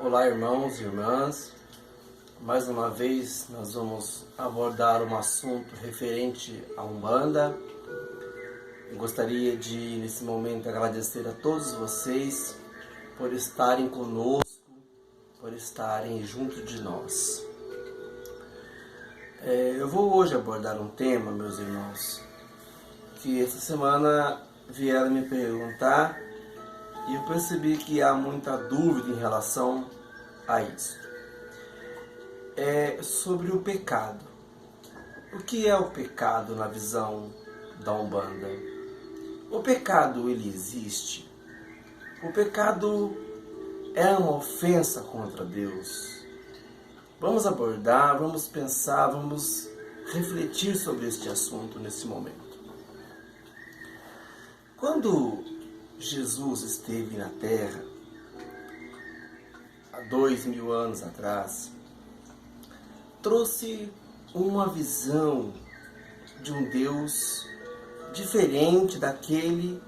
Olá, irmãos e irmãs. Mais uma vez nós vamos abordar um assunto referente à Umbanda. Eu gostaria de, nesse momento, agradecer a todos vocês por estarem conosco, por estarem junto de nós. Eu vou hoje abordar um tema, meus irmãos, que essa semana vieram me perguntar e eu percebi que há muita dúvida em relação a isso. É sobre o pecado. O que é o pecado na visão da Umbanda? O pecado, ele existe. O pecado é uma ofensa contra Deus. Vamos abordar, vamos pensar, vamos refletir sobre este assunto nesse momento. Quando Jesus esteve na Terra, há 2000 anos atrás, trouxe uma visão de um Deus diferente daquele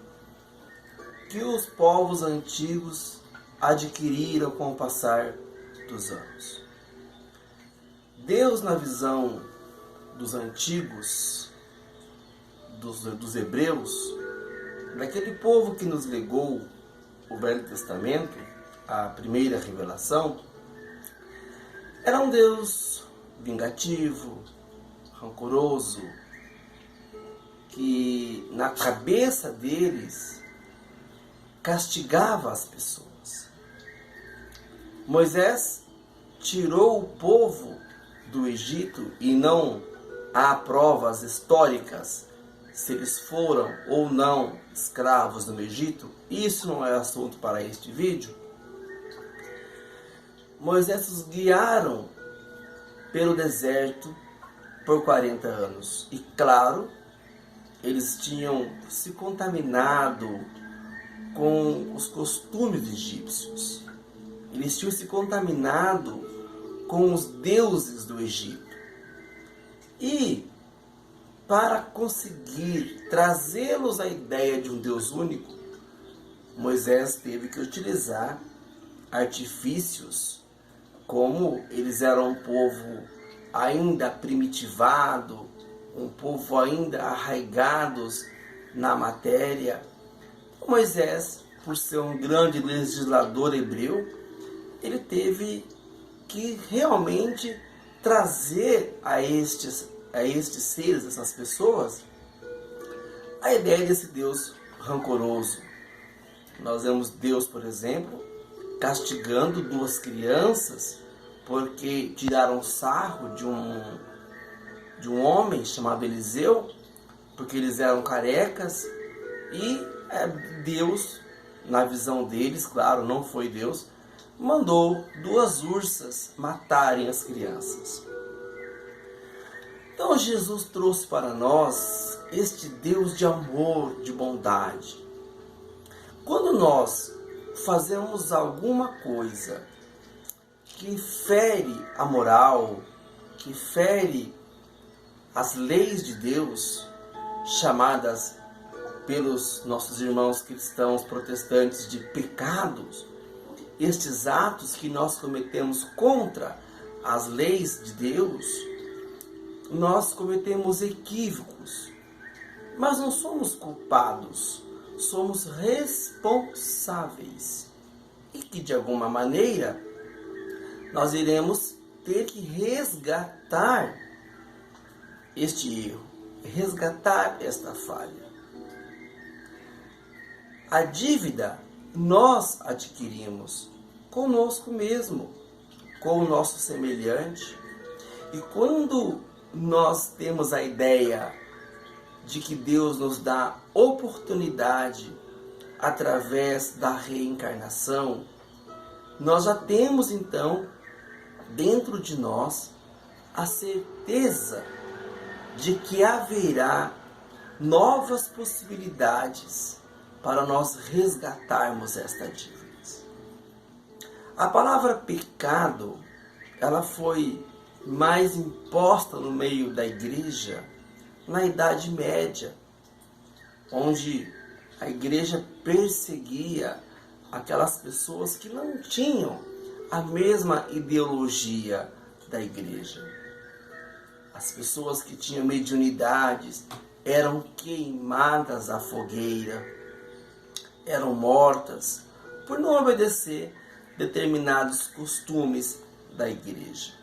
que os povos antigos adquiriram com o passar dos anos. Deus, na visão dos antigos, dos hebreus, daquele povo que nos legou o Velho Testamento, a primeira revelação, era um Deus vingativo, rancoroso, que na cabeça deles castigava as pessoas. Moisés tirou o povo do Egito e não há provas históricas se eles foram ou não escravos no Egito. Isso não é assunto para este vídeo. Moisés os guiaram pelo deserto por 40 anos. E claro, eles tinham se contaminado com os costumes egípcios. Eles tinham se contaminado com os deuses do Egito. E para conseguir trazê-los à ideia de um Deus único, Moisés teve que utilizar artifícios, como eles eram um povo ainda primitivado, um povo ainda arraigados na matéria. Moisés, por ser um grande legislador hebreu, ele teve que realmente trazer a estes seres, essas pessoas, a ideia desse Deus rancoroso. Nós vemos Deus, por exemplo, castigando duas crianças porque tiraram sarro de um homem chamado Eliseu, porque eles eram carecas, e Deus, na visão deles, claro, não foi Deus, mandou duas ursas matarem as crianças. Então Jesus trouxe para nós este Deus de amor, de bondade. Quando nós fazemos alguma coisa que fere a moral, que fere as leis de Deus, chamadas pelos nossos irmãos cristãos protestantes de pecados, estes atos que nós cometemos contra as leis de Deus, nós cometemos equívocos, mas não somos culpados, somos responsáveis. E que de alguma maneira nós iremos ter que resgatar este erro, resgatar esta falha. A dívida nós adquirimos conosco mesmo, com o nosso semelhante. E quando nós temos a ideia de que Deus nos dá oportunidade através da reencarnação, nós já temos então dentro de nós a certeza de que haverá novas possibilidades para nós resgatarmos esta dívida. A palavra pecado, ela foi mais imposta no meio da igreja na Idade Média, onde a igreja perseguia aquelas pessoas que não tinham a mesma ideologia da igreja. As pessoas que tinham mediunidades eram queimadas à fogueira, eram mortas por não obedecer determinados costumes da igreja.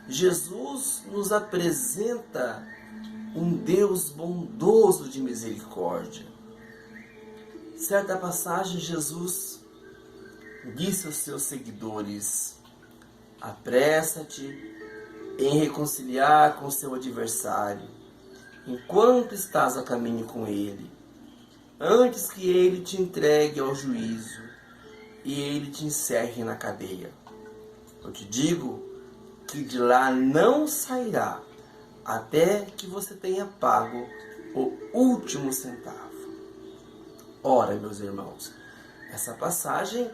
Jesus nos apresenta um Deus bondoso de misericórdia. Certa passagem, Jesus disse aos seus seguidores: apressa-te em reconciliar com seu adversário, enquanto estás a caminho com ele, antes que ele te entregue ao juízo e ele te encerre na cadeia. Eu te digo que de lá não sairá até que você tenha pago o último centavo. Ora, meus irmãos, essa passagem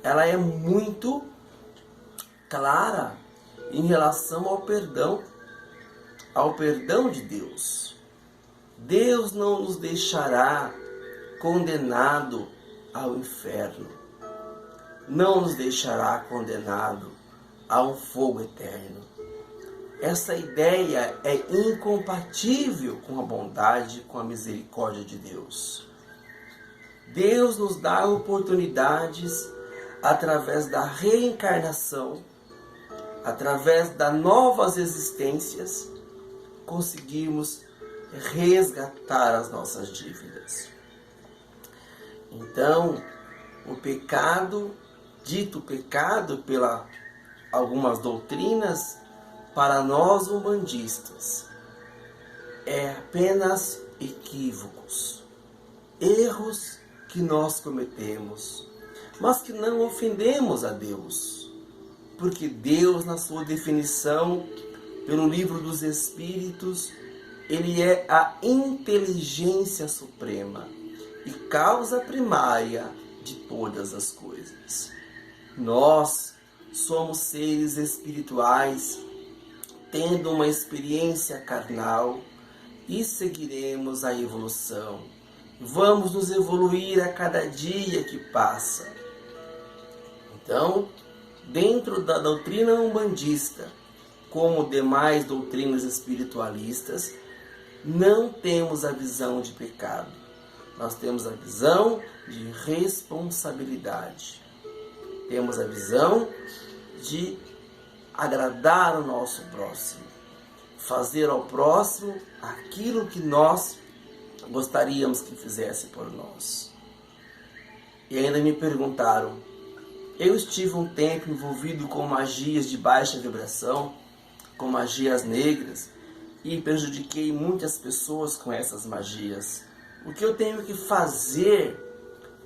ela é muito clara em relação ao perdão de Deus. Deus não nos deixará condenado ao inferno, não nos deixará condenado ao fogo eterno. Essa ideia é incompatível com a bondade, com a misericórdia de Deus. Deus nos dá oportunidades através da reencarnação, através das novas existências, conseguirmos resgatar as nossas dívidas. Então, o pecado, dito pecado pela algumas doutrinas, para nós umbandistas, é apenas equívocos, erros que nós cometemos, mas que não ofendemos a Deus, porque Deus, na sua definição, pelo livro dos Espíritos, Ele é a inteligência suprema e causa primária de todas as coisas. Nós somos seres espirituais, tendo uma experiência carnal, e seguiremos a evolução. Vamos nos evoluir a cada dia que passa. Então, dentro da doutrina umbandista, como demais doutrinas espiritualistas, não temos a visão de pecado. Nós temos a visão de responsabilidade. Temos a visão de agradar o nosso próximo. Fazer ao próximo aquilo que nós gostaríamos que fizesse por nós. E ainda me perguntaram, eu estive um tempo envolvido com magias de baixa vibração, com magias negras, e prejudiquei muitas pessoas com essas magias. O que eu tenho que fazer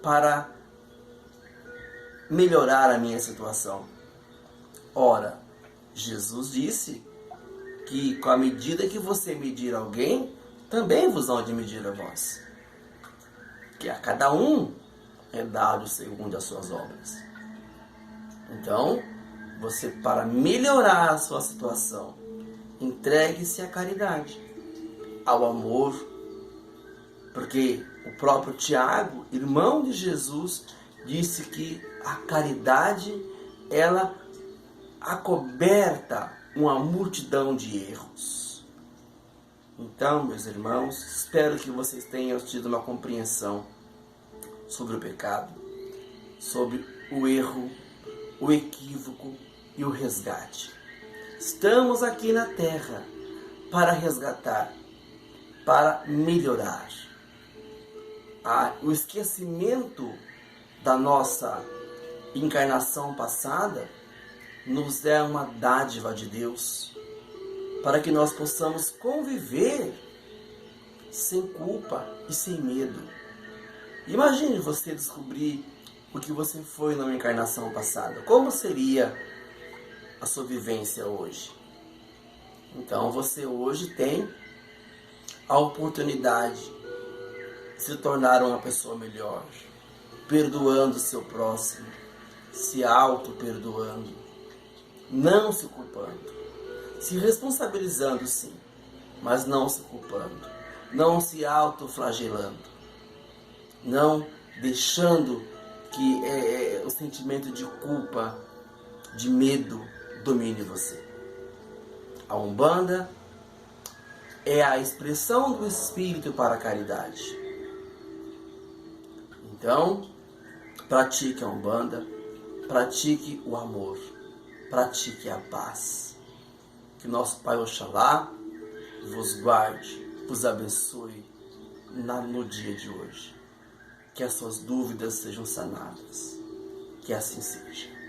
para melhorar a minha situação? Ora, Jesus disse que com a medida que você medir alguém, também vos hão de medir a vós. Que a cada um é dado segundo as suas obras. Então, você, para melhorar a sua situação, entregue-se à caridade, ao amor, porque o próprio Tiago, irmão de Jesus, disse que a caridade, ela acoberta uma multidão de erros. Então, meus irmãos, espero que vocês tenham tido uma compreensão sobre o pecado, sobre o erro, o equívoco e o resgate. Estamos aqui na Terra para resgatar, para melhorar. O esquecimento da nossa encarnação passada nos é uma dádiva de Deus, para que nós possamos conviver sem culpa e sem medo. Imagine você descobrir o que você foi na encarnação passada. Como seria a sua vivência hoje? Então você hoje tem a oportunidade de se tornar uma pessoa melhor, perdoando o seu próximo, se auto-perdoando, não se culpando, se responsabilizando sim, mas não se culpando, não se autoflagelando, não deixando que o sentimento de culpa de medo domine você. A Umbanda é a expressão do Espírito para a caridade. Então, pratique a Umbanda, pratique o amor, pratique a paz. Que nosso Pai Oxalá vos guarde, vos abençoe no dia de hoje. Que as suas dúvidas sejam sanadas. Que assim seja.